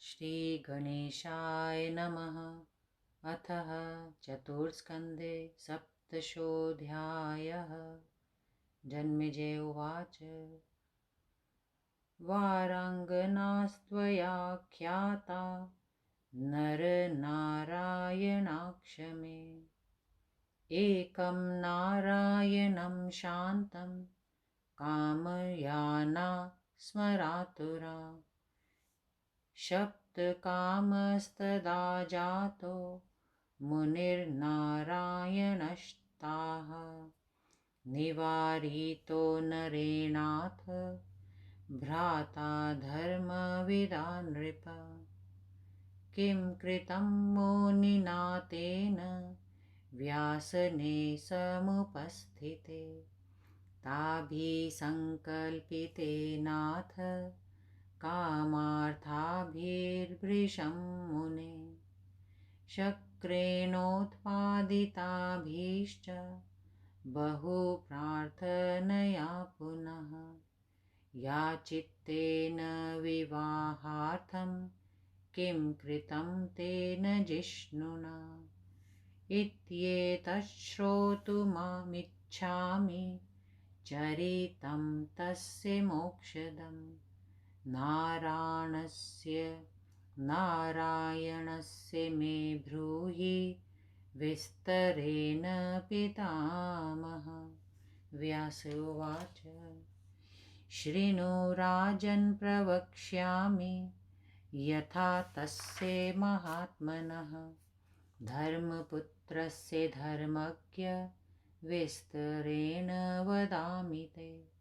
श्रीगणेशाय नमः। अथ चतुर्स्कन्धे सप्तशोऽध्यायः। जन्मेजय उवाच। वाराङ्गनास्त्वया ख्याता नरनारायणाक्ष मे। एकं नारायणं शान्तं कामयाना स्मरातुरा। सप्तकामस्तदा जातो मुनिर्नारायणस्ताः। निवारितो नरेणाथ भ्राता धर्मविदा नृप। किं कृतं मुनिना तेन व्यासने समुपस्थिते। ताभिसङ्कल्पितेनाथ कामार्थाभिर्भृशं मुने। शक्रेणोत्पादिताभीश्च बहुप्रार्थनया पुनः। याचितेन विवाहार्थं किं कृतं तेन जिष्णुना। इत्येतत् श्रोतुमहमिच्छामि चरितं तस्य मोक्षदम्। नारायणस्य मे ब्रूहि विस्तरेण पितामह। व्यास उवाच। शृणु राजन् प्रवक्ष्यामि यथा तस्य महात्मनः। धर्मपुत्रस्य धर्मज्ञ विस्तरेण वदामि ते।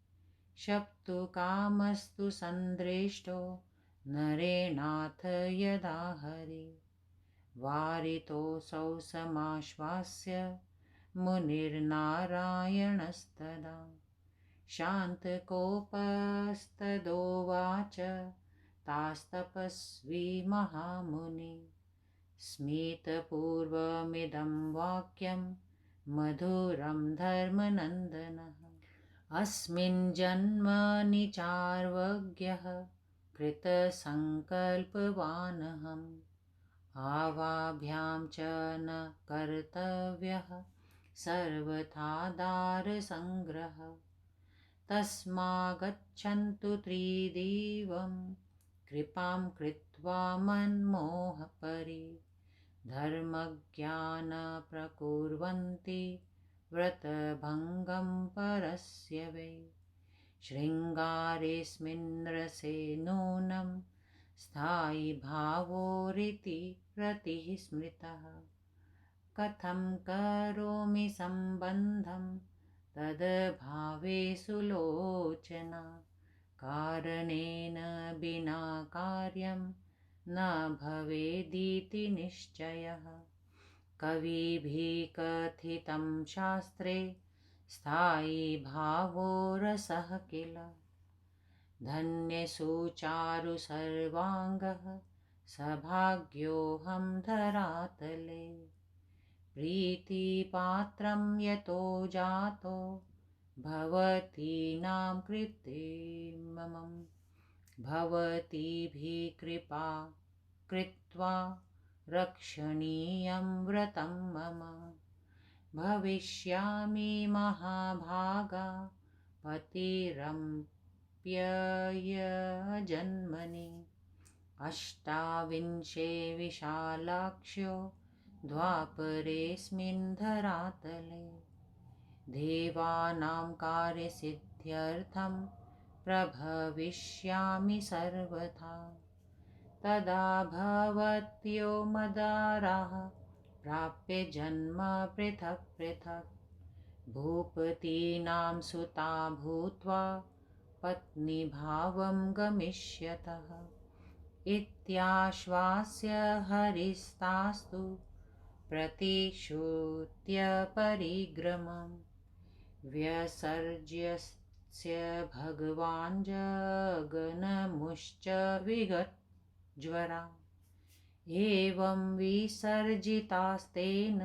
सप्तकामस्तु सन्दृष्टो नरेणाथ यदा हरि। वारितोऽसौ समाश्वास्य मुनिर्नारायणस्तदा। शान्तकोपस्तदोवाच तास्तपस्वी महामुनि। स्मितपूर्वमिदं वाक्यं मधुरं धर्मनन्दनः। अस्मिन् जन्मनि चार्वज्ञः कृतसङ्कल्पवानहम्। आवाभ्यां च न कर्तव्यः सर्वथा दारसङ्ग्रहः। तस्मागच्छन्तु त्रिदिवं कृपां कृत्वा मन्मोहपरि। धर्मज्ञानप्रकुर्वन्ति व्रतभङ्गं परस्य वै। शृङ्गारेऽस्मिन्रसे नूनं स्थायि भावोरिति रतिः स्मृतः। कथं करोमि सम्बन्धं तद्भावे सुलोचना। कारणेन विना कार्यं न भवेदिति निश्चयः। कविभिः कथितं शास्त्रे स्थायि भावो रसः किल। धन्यसुचारु सर्वाङ्गः सभाग्योऽहं धरातले। प्रीतिपात्रं यतो जातो भवतीनां कृते मम। भवतीभिः कृपा कृत्वा रक्षणीयं व्रतं मम। भविष्यामि महाभागा पतिरप्ययजन्मनि। अष्टाविंशे विशालाक्ष्यो द्वापरेऽस्मिन् धरातले। देवानां कार्यसिद्ध्यर्थं प्रभविष्यामि सर्वथा। तदा भवत्यो मदाराः प्राप्य जन्म पृथक् पृथक्। भूपतीनां सुता भूत्वा पत्नीभावं गमिष्यतः। इत्याश्वास्य हरिस्तास्तु प्रतिश्रुत्य परिग्रमं। व्यसर्ज्यस्य भगवान् जगन्मुश्च विगतज्वरा। एवं विसर्जितास्तेन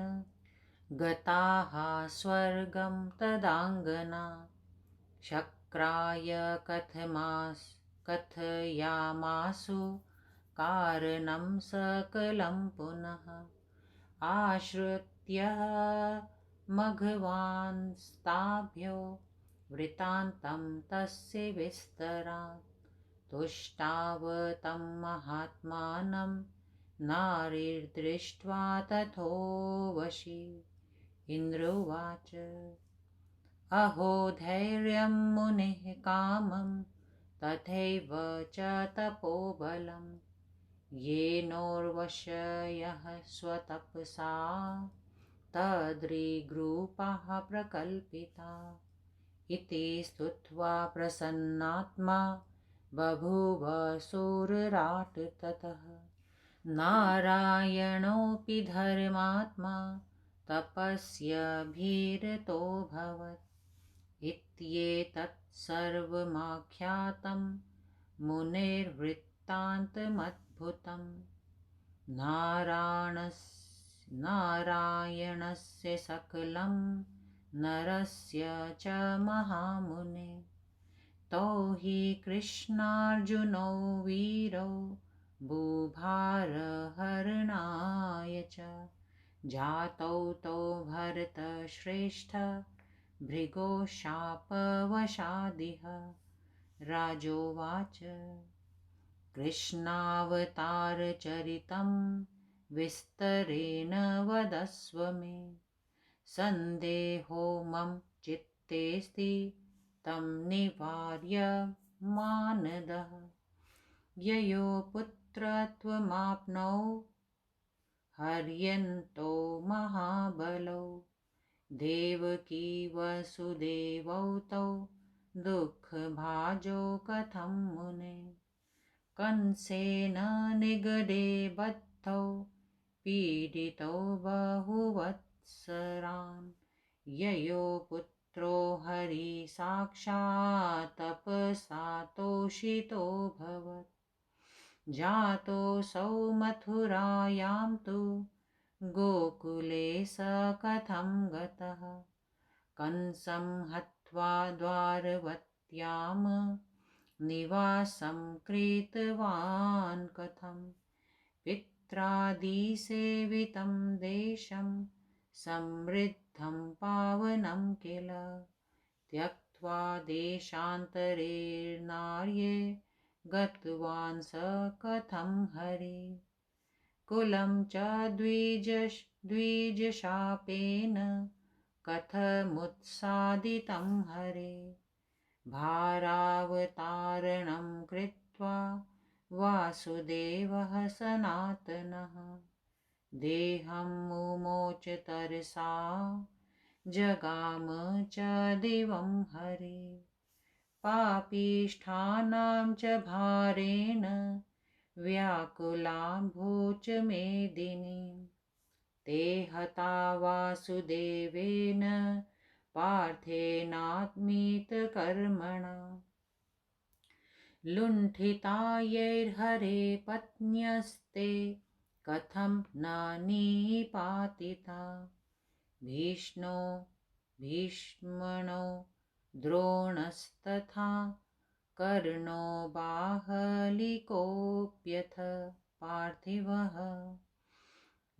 गताः स्वर्गं तदाङ्गना। शक्राय कथयामासु कारणं सकलं पुनः आश्रित्य मघवांस्ताभ्यो वृत्तान्तं तस्य विस्तरात् तुष्टावतं महात्मानं नारीर्दृष्ट्वा तथोवशी इन्द्रोवाच अहो धैर्यं मुनेः कामं तथैव च तपोबलं येनोर्वशयः स्वतपसा तद्रिग्रूपाः प्रकल्पिता इति स्तुत्वा प्रसन्नात्मा बभूव शूरराट् ततः नारायणोऽपि धर्मात्मा तपस्यभीरतोऽभवत् इत्येतत् सर्वमाख्यातं मुनेर्वृत्तान्तमद्भुतं नारायणस्य सकलं नरस्य च महामुने तो हि कृष्णार्जुनौ वीरौ बुभारहरणाय च जातौ तौ भरतश्रेष्ठ भृगो शापवशादिह राजोवाच कृष्णावतारचरितं विस्तरेण वदस्व मे सन्देहो मम चित्तेऽस्ति तं निवार्य मानदः ययो पुत्रत्वमाप्नौ हर्यन्तो महाबलौ देवकी वसुदेवौ तौ दुःखभाजौ कथं मुने कंसेन निगडे बद्धौ पीडितौ बहुवत्सरान् ययो पुत्रो हरि साक्षात् तपसा तोषितोऽभवत् जातोऽसौ मथुरायां तु गोकुले स कथं गतः कंसं हत्वा द्वारवत्यां निवासं कृतवान् कथं पित्रादिसेवितं देशं समृद्धं पावनं किल त्यक्त्वा देशान्तरे नार्ये गतवान् स कथं हरि कुलं च द्विजशापेन कथमुत्सादितं हरे भारावतारणं कृत्वा वासुदेवः सनातनः देहं मुमोच तरसा जगाम च दिवं हरे पापीष्ठानां च भारेण व्याकुलाम्भूच मेदिनी ते हता वासुदेवेन पार्थेनात्मीतकर्मणा लुण्ठितायैर्हरे पत्न्यस्ते कथं न निपातिता भीष्मणो द्रोणस्तथा कर्णो बाहलिकोऽप्यथ पार्थिवः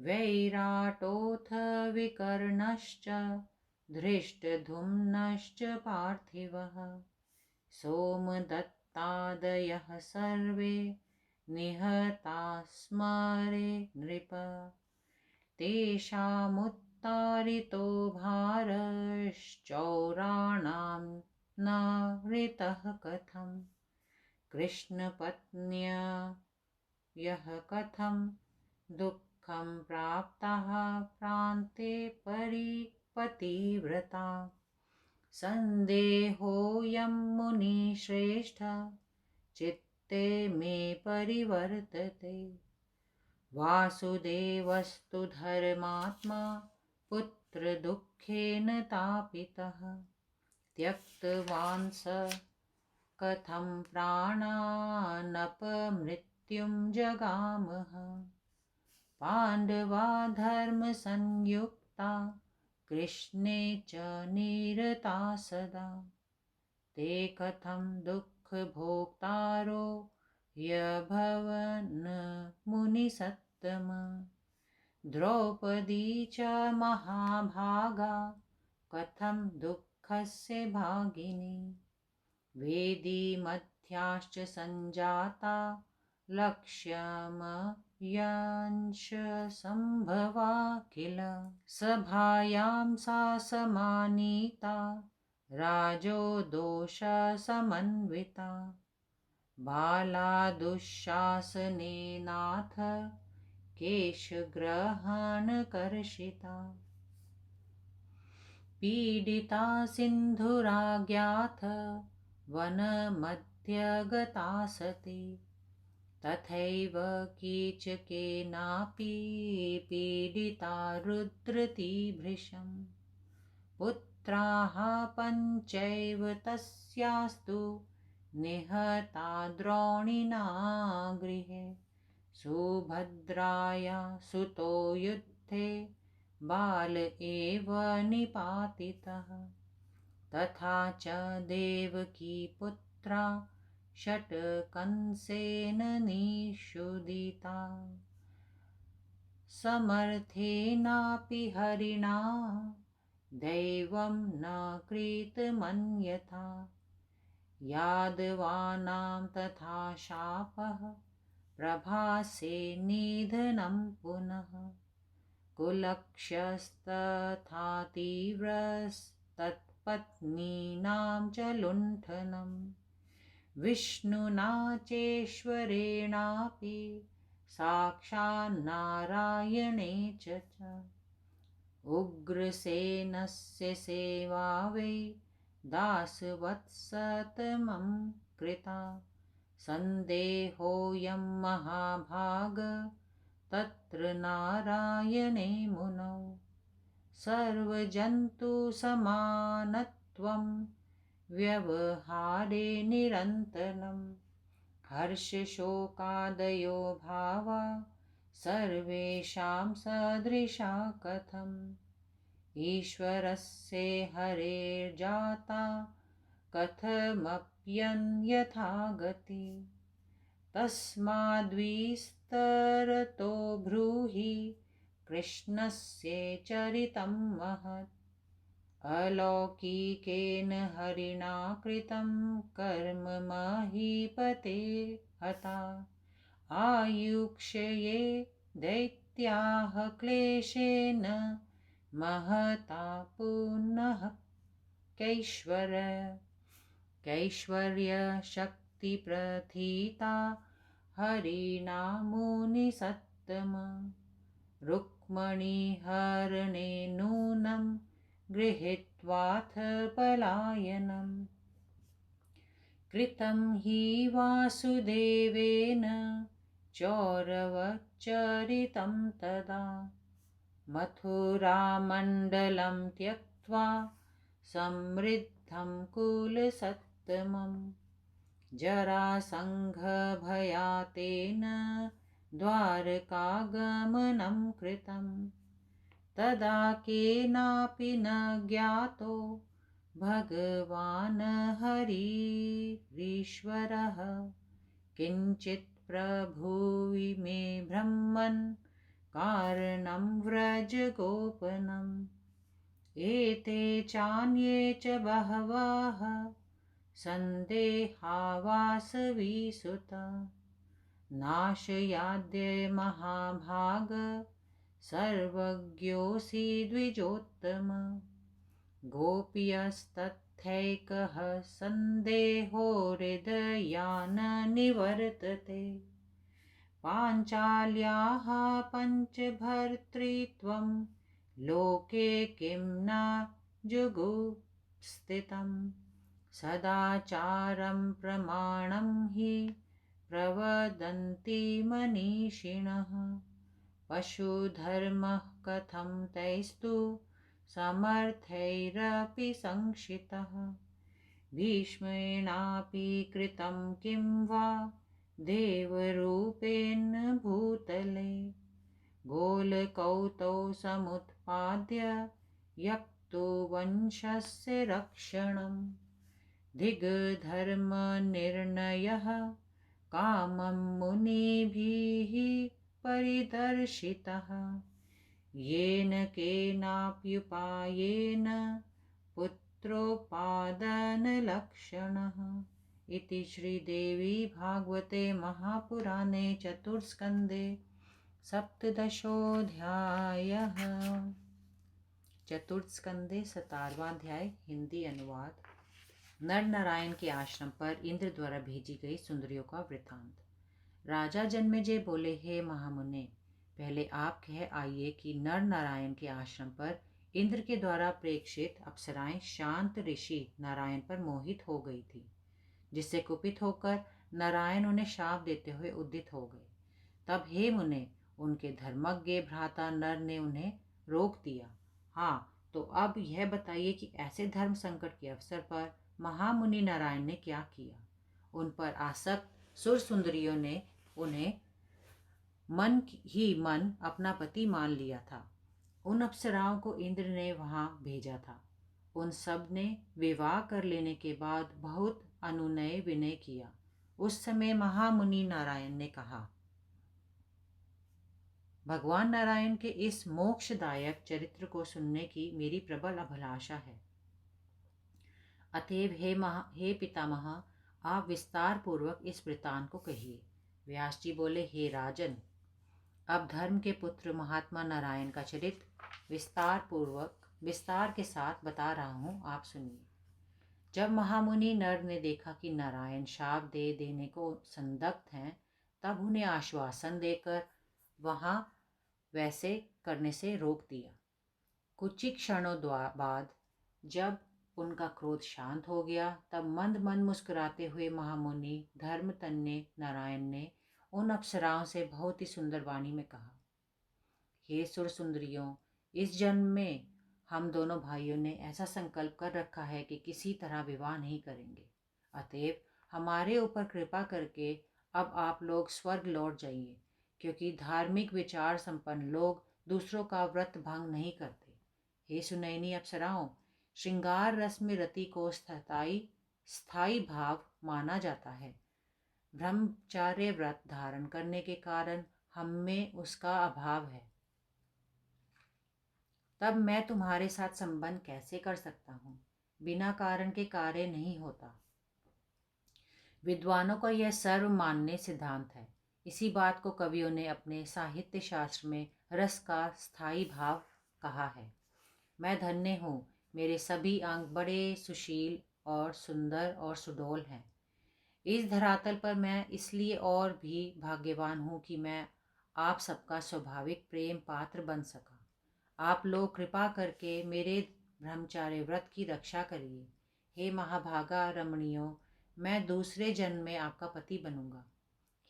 वैराटोऽथ विकर्णश्च धृष्टद्युम्नश्च पार्थिवः सोमदत्तादयः सर्वे निहतास्मरे नृप तेषामुत्तारितो भारश्चौराणां न हृतः कथं कृष्णपत्न्या यः कथं दुःखं प्राप्तः प्रान्ते पतिव्रता सन्देहोऽयं मुनिश्रेष्ठ चित्ते मे परिवर्तते वासुदेवस्तु धर्मात्मा पुत्रदुःखेन तापितः त्यक्तवान् स कथं प्राणानपमृत्युं जगामः पाण्डवा धर्मसंयुक्ता कृष्णे च निरता सदा ते कथं दुःखभोक्तारो यभवन मुनिसत्तम द्रौपदी च महाभागा कथं दुःखस्य भागिनी वेदीमध्याश्च सञ्जाता लक्ष्यमयंश सम्भवा किल सभायां सा समानीता राजो दोषसमन्विता बाला दुःशासनेनाथ केशग्रहणकर्षिता पीडिता सिन्धुराज्ञाथ वनमध्यगता सती तथैव कीचकेनापि पीडिता रुद्रती भृशं पुत्राः पञ्चैव तस्यास्तु निहता द्रोणिना गृहे सुभद्राया सुतो युद्धे बाल एव निपातितः तथा च देवकी पुत्रा षट् कंसेन निषुदिता समर्थेनापि हरिणा दैवं न कृतमन्यथा यादवानां तथा शापः प्रभासे निधनं पुनः कुलक्षयस्तथा तीव्रस्तत्पत्नीनां च लुण्ठनं विष्णुना चेश्वरेणापि साक्षान्नारायणे च उग्रसेनस्य सेवा वै दासवत्सतमं कृता सन्देहोऽयं महाभाग तत्र नारायणे मुनौ सर्वजन्तुसमानत्वं व्यवहारे निरन्तरं हर्षशोकादयो भावा सर्वेषां सदृशा कथम् ईश्वरस्य हरेर्जाता कथमप्यन्यथा गति तस्माद्विस्तरतो ब्रूहि कृष्णस्य चरितं महत् अलौकिकेन हरिणा कृतं कर्म महीपते हता आयुक्षये दैत्याः क्लेशेन महता पुनः कैश्वर्यशक्तिप्रथिता हरिणा मुनिसत्तम रुक्मणीहरणे नूनं गृहीत्वाथ पलायनं कृतं हि वासुदेवेन चौरवचरितं तदा मथुरामण्डलं त्यक्त्वा समृद्धं कुलसत्तमं जरासङ्घभयातेन द्वारकागमनं कृतं तदा केनापि न ज्ञातो भगवान् हरिरीश्वरः किञ्चित् प्रभुवि मे ब्रह्मन् कारणं व्रजगोपनम् एते चान्ये च बहवः सन्देहा वासवीसुत नाशयाद्य महाभाग सर्वज्ञोऽसि द्विजोत्तम गोप्यस्तथैकः सन्देहो हृदयान् निवर्तते पाञ्चाल्याः पञ्चभर्तृत्वं लोके किं न जुगुप्सितं सदाचारं प्रमाणं हि प्रवदन्ति मनीषिणः पशुधर्मः कथं तैस्तु समर्थैरपि संशितः भीष्मेणापि कृतं किं वा देवरूपेण भूतले गोलकौतौ समुत्पाद्य यक्तु वंशस्य रक्षणं दिग्धर्मनिर्णयः कामं मुनिभिः परिदर्शितः येन केनाप्युपायेन पुत्रोपादनलक्षणः। इति श्रीदेवी भागवते महापुराणे चतुर्स्कन्धे सप्तदशोऽध्यायः। चतुर्स्कन्धे 17वां अध्याय। हिंदी अनुवाद। नर नारायण के आश्रम पर इंद्र द्वारा भेजी गई सुंदरियों का वृत्तांत। राजा जन्मेजय बोले, हे महामुने, पहले आप कह आइए कि नर नारायण के आश्रम पर इंद्र के द्वारा प्रेक्षित अप्सराएं शांत ऋषि नारायण पर मोहित हो गई थी, जिससे कुपित होकर नारायण उन्हें शाप देते हुए उद्यत हो गए। तब हे मुने, उनके धर्मज्ञ भ्राता नर ने उन्हें रोक दिया। हाँ, तो अब यह बताइए कि ऐसे धर्म संकट के अवसर पर महामुनि नारायण ने क्या किया। उन पर आसक्त सुर सुंदरियों ने उन्हें मन ही मन अपना पति मान लिया था। उन अप्सराओं को इंद्र ने वहां भेजा था। उन सब ने विवाह कर लेने के बाद बहुत अनुनय विनय किया। उस समय महामुनि नारायण ने कहा, भगवान नारायण के इस मोक्षदायक चरित्र को सुनने की मेरी प्रबल अभिलाषा है। अतएव हे पितामह, आप विस्तार पूर्वक इस वृत्तांत को कहिए। व्यास जी बोले, हे राजन, अब धर्म के पुत्र महात्मा नारायण का चरित्र विस्तार के साथ बता रहा हूँ, आप सुनिए। जब महामुनि नर ने देखा कि नारायण शाप दे देने को संदिग्ध हैं, तब उन्हें आश्वासन देकर वहां वैसे करने से रोक दिया। कुछ ही क्षणों बाद जब उनका क्रोध शांत हो गया, तब मंद मंद मुस्कुराते हुए महामुनि धर्मतन्य नारायण ने उन अप्सराओं से बहुत ही सुंदर वाणी में कहा, हे सुर सुंदरियों, इस जन्म में हम दोनों भाइयों ने ऐसा संकल्प कर रखा है कि किसी तरह विवाह नहीं करेंगे। अतएव हमारे ऊपर कृपा करके अब आप लोग स्वर्ग लौट जाइए, क्योंकि धार्मिक विचार संपन्न लोग दूसरों का व्रत भंग नहीं करते। हे सुनयनी अप्सराओं, श्रृंगार रस में रति को स्थायी भाव माना जाता है। ब्रह्मचार्य व्रत धारण करने के कारण हम में उसका अभाव है। तब मैं तुम्हारे साथ संबंध कैसे कर सकता हूँ? बिना कारण के कार्य नहीं होता। विद्वानों का यह सर्वमान्य सिद्धांत है। इसी बात को कवियों ने अपने साहित्य शास्त्र में रस का स्थायी भाव कहा है। मैं धन्य हूँ, मेरे सभी अंग बड़े सुशील और सुंदर और सुडौल हैं। इस धरातल पर मैं इसलिए और भी भाग्यवान हूँ कि मैं आप सबका स्वाभाविक प्रेम पात्र बन सका। आप लोग कृपा करके मेरे ब्रह्मचार्य व्रत की रक्षा करिए। हे महाभागा रमणियों, मैं दूसरे जन्म में आपका पति बनूंगा।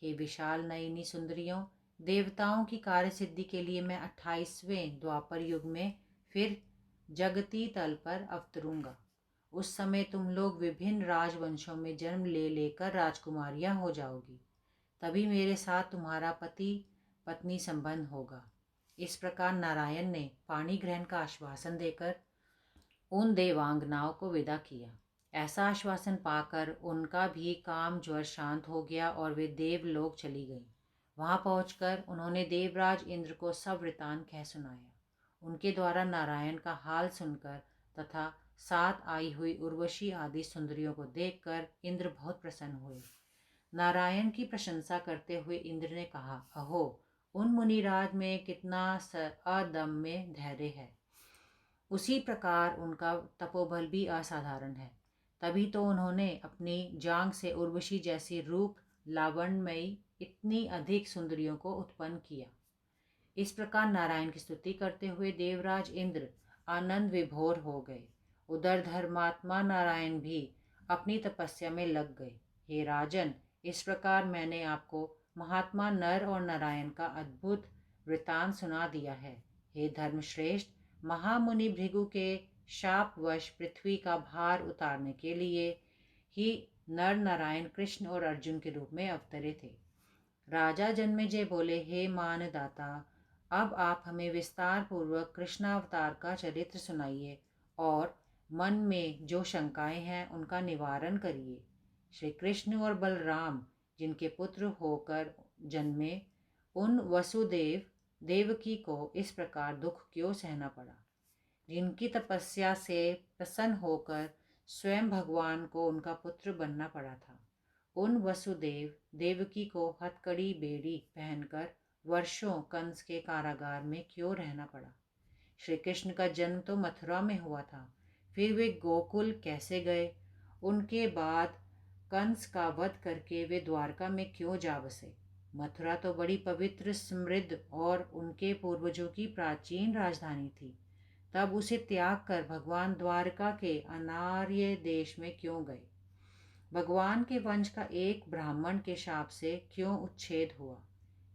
हे विशाल नयनी सुंदरियों, देवताओं की कार्य सिद्धि के लिए मैं 28वें द्वापर युग में फिर जगती तल पर अवतरूंगा। उस समय तुम लोग विभिन्न राजवंशों में जन्म ले लेकर राजकुमारियां हो जाओगी। तभी मेरे साथ तुम्हारा पति पत्नी संबंध होगा। इस प्रकार नारायण ने पाणी ग्रहण का आश्वासन देकर उन देवांगनाओं को विदा किया। ऐसा आश्वासन पाकर उनका भी काम ज्वर शांत हो गया और वे देवलोक चली गईं। वहां पहुंचकर उन्होंने देवराज इंद्र को सब वृतांत कह सुनाया। उनके द्वारा नारायण का हाल सुनकर तथा साथ आई हुई उर्वशी आदि सुंदरियों को देखकर इंद्र बहुत प्रसन्न हुए। नारायण की प्रशंसा करते हुए इंद्र ने कहा, अहो, उन मुनिराज में कितना अदम्य धैर्य है। उसी प्रकार उनका तपोबल भी असाधारण है। तभी तो उन्होंने अपनी जांग से उर्वशी जैसी रूप लावण्यमयी इतनी अधिक सुंदरियों को उत्पन्न किया। इस प्रकार नारायण की स्तुति करते हुए देवराज इंद्र आनंद विभोर हो गए। उधर धर्मात्मा नारायण भी अपनी तपस्या में लग गए। हे राजन, इस प्रकार मैंने आपको महात्मा नर और नारायण का अद्भुत वृतांत सुना दिया है। हे धर्मश्रेष्ठ, महामुनि भृगु के शापवश पृथ्वी का भार उतारने के लिए ही नर नारायण कृष्ण और अर्जुन के रूप में अवतरे थे। राजा जन्मेजय बोले, हे मानदाता, अब आप हमें विस्तार पूर्वक कृष्णावतार का चरित्र सुनाइए और मन में जो शंकाएं हैं उनका निवारण करिए। श्री कृष्ण और बलराम जिनके पुत्र होकर जन्मे, उन वसुदेव देवकी को इस प्रकार दुख क्यों सहना पड़ा? जिनकी तपस्या से प्रसन्न होकर स्वयं भगवान को उनका पुत्र बनना पड़ा था, उन वसुदेव देवकी को हथकड़ी बेड़ी पहनकर वर्षों कंस के कारागार में क्यों रहना पड़ा? श्री कृष्ण का जन्म तो मथुरा में हुआ था, फिर वे गोकुल कैसे गए? उनके बाद कंस का वध करके वे द्वारका में क्यों जा बसे? मथुरा तो बड़ी पवित्र, समृद्ध और उनके पूर्वजों की प्राचीन राजधानी थी। तब उसे त्याग कर भगवान द्वारका के अनार्य देश में क्यों गए? भगवान के वंश का एक ब्राह्मण के शाप से क्यों उच्छेद हुआ?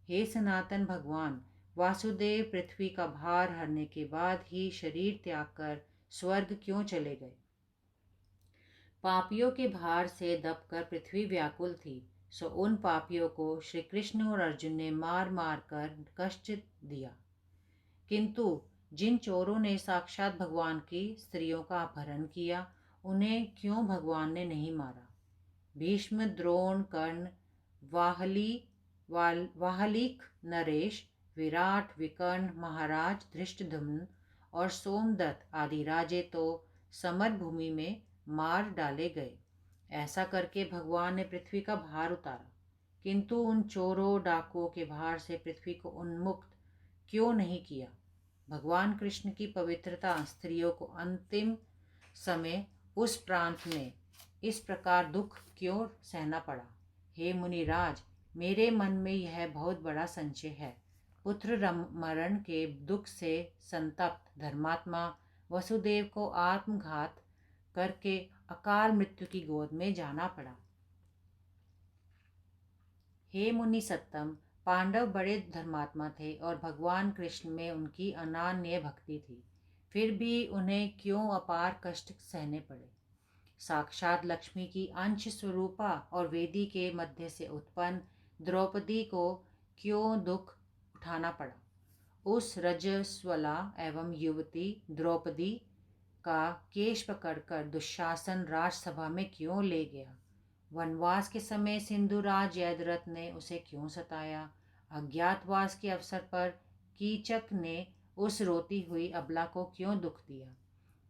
हे सनातन भगवान, वासुदेव पृथ्वी का भार हरने के बाद ही शरीर त्याग कर स्वर्ग क्यों चले गए? पापियों के भार से दबकर पृथ्वी व्याकुल थी, सो उन पापियों को श्री कृष्ण और अर्जुन ने मार मार कर कष्ट दिया। किंतु जिन चोरों ने साक्षात भगवान की स्त्रियों का अपहरण किया, उन्हें क्यों भगवान ने नहीं मारा? भीष्म, द्रोण, कर्ण, वाहलिक, नरेश, विराट, विकर्ण, महाराज धृष्टद्युम्न और सोमदत्त आदि राजे तो समर भूमि में मार डाले गए। ऐसा करके भगवान ने पृथ्वी का भार उतारा, किंतु उन चोरों डाकुओं के भार से पृथ्वी को उन्मुक्त क्यों नहीं किया? भगवान कृष्ण की पवित्रता स्त्रियों को अंतिम समय उस प्रांत में इस प्रकार दुख क्यों सहना पड़ा? हे मुनिराज, मेरे मन में यह बहुत बड़ा संशय है। पुत्र मरण के दुख से संतप्त धर्मात्मा वसुदेव को आत्मघात करके अकाल मृत्यु की गोद में जाना पड़ा। हे मुनि सत्तम, पांडव बड़े धर्मात्मा थे और भगवान कृष्ण में उनकी अनन्य भक्ति थी, फिर भी उन्हें क्यों अपार कष्ट सहने पड़े? साक्षात लक्ष्मी की अंश स्वरूपा और वेदी के मध्य से उत्पन्न द्रौपदी को क्यों दुख उठाना पड़ा? उस रजस्वला एवं युवती द्रौपदी का केश पकड़कर दुशासन राजसभा में क्यों ले गया? वनवास के समय सिंधुराज जयद्रथ ने उसे क्यों सताया? अज्ञातवास के अवसर पर कीचक ने उस रोती हुई अबला को क्यों दुख दिया?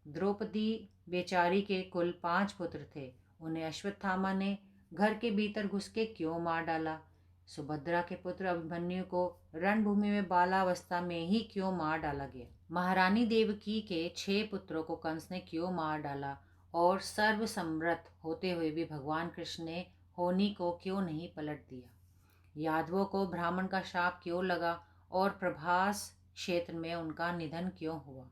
द्रौपदी बेचारी के कुल 5 पुत्र थे, उन्हें अश्वत्थामा ने घर के भीतर घुस के क्यों मार डाला? सुभद्रा के पुत्र अभिमन्यु को रणभूमि में बालावस्था में ही क्यों मार डाला गया? महारानी देवकी के 6 पुत्रों को कंस ने क्यों मार डाला? और सर्वसमर्थ होते हुए भी भगवान कृष्ण ने होनी को क्यों नहीं पलट दिया? यादवों को ब्राह्मण का शाप क्यों लगा और प्रभास क्षेत्र में उनका निधन क्यों हुआ?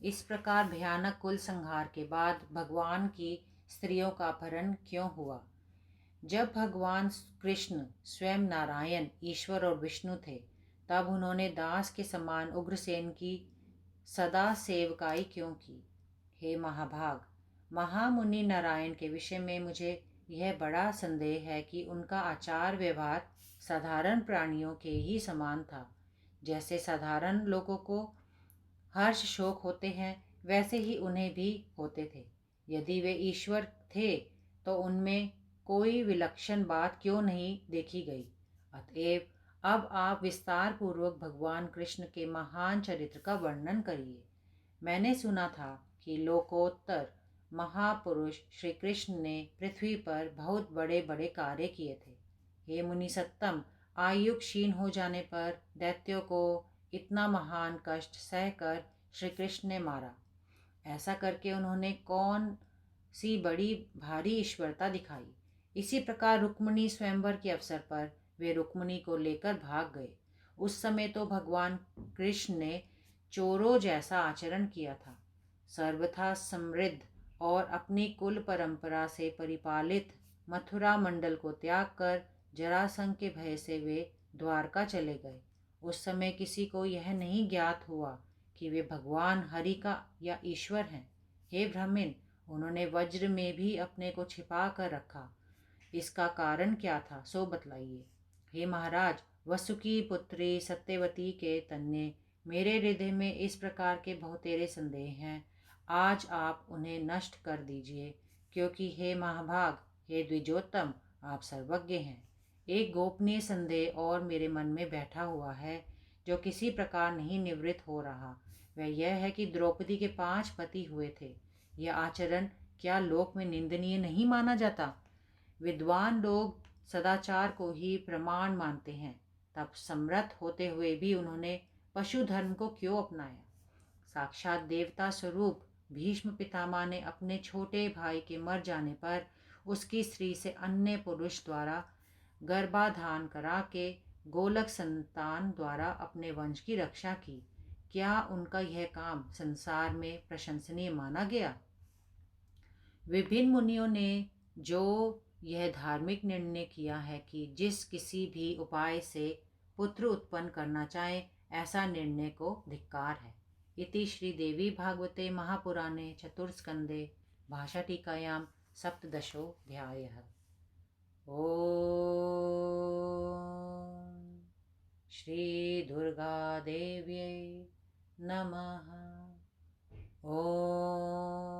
इस प्रकार भयानक कुल संहार के बाद भगवान की स्त्रियों का अपहरण क्यों हुआ? जब भगवान कृष्ण स्वयं नारायण, ईश्वर और विष्णु थे, तब उन्होंने दास के समान उग्रसेन की सदा सेवकाई क्यों की? हे महाभाग, महामुनि नारायण के विषय में मुझे यह बड़ा संदेह है कि उनका आचार व्यवहार साधारण प्राणियों के ही समान था। जैसे साधारण लोगों को हर्ष शोक होते हैं, वैसे ही उन्हें भी होते थे। यदि वे ईश्वर थे तो उनमें कोई विलक्षण बात क्यों नहीं देखी गई? अतएव अब आप विस्तार पूर्वक भगवान कृष्ण के महान चरित्र का वर्णन करिए। मैंने सुना था कि लोकोत्तर महापुरुष श्री कृष्ण ने पृथ्वी पर बहुत बड़े बड़े कार्य किए थे। हे मुनि सत्तम, आयु क्षीण हो जाने पर दैत्यों को इतना महान कष्ट सहकर श्री कृष्ण ने मारा। ऐसा करके उन्होंने कौन सी बड़ी भारी ईश्वरता दिखाई? इसी प्रकार रुक्मिणी स्वयंवर के अवसर पर वे रुक्मिणी को लेकर भाग गए। उस समय तो भगवान कृष्ण ने चोरों जैसा आचरण किया था। सर्वथा समृद्ध और अपनी कुल परंपरा से परिपालित मथुरा मंडल को त्याग कर जरासंध के भय से वे द्वारका चले गए। उस समय किसी को यह नहीं ज्ञात हुआ कि वे भगवान हरि का या ईश्वर हैं। हे ब्राह्मण, उन्होंने वज्र में भी अपने को छिपा कर रखा, इसका कारण क्या था, सो बतलाइए। हे महाराज, वसुकी पुत्री सत्यवती के तन्ने मेरे हृदय में इस प्रकार के बहुतेरे संदेह हैं। आज आप उन्हें नष्ट कर दीजिए, क्योंकि हे महाभाग, हे द्विजोत्तम, आप सर्वज्ञ हैं। एक गोपनीय संदेह और मेरे मन में बैठा हुआ है जो किसी प्रकार नहीं निवृत्त हो रहा। वह यह है कि द्रौपदी के 5 पति हुए थे। यह आचरण क्या लोक में निंदनीय नहीं माना जाता? विद्वान लोग सदाचार को ही प्रमाण मानते हैं, तब समर्थ होते हुए भी उन्होंने पशु धर्म को क्यों अपनाया? साक्षात देवता स्वरूप भीष्म पितामह ने अपने छोटे भाई के मर जाने पर उसकी स्त्री से अन्य पुरुष द्वारा गर्भाधान करा के गोलक संतान द्वारा अपने वंश की रक्षा की। क्या उनका यह काम संसार में प्रशंसनीय माना गया? विभिन्न मुनियों ने जो यह धार्मिक निर्णय किया है कि जिस किसी भी उपाय से पुत्र उत्पन्न करना चाहे, ऐसा निर्णय को धिक्कार है। इति श्री देवी भागवते महापुराणे चतुर्स्कंदे भाषाटीकायां सप्तदशोऽध्यायः। ॐ श्री दुर्गा देव्यै नमः। ॐ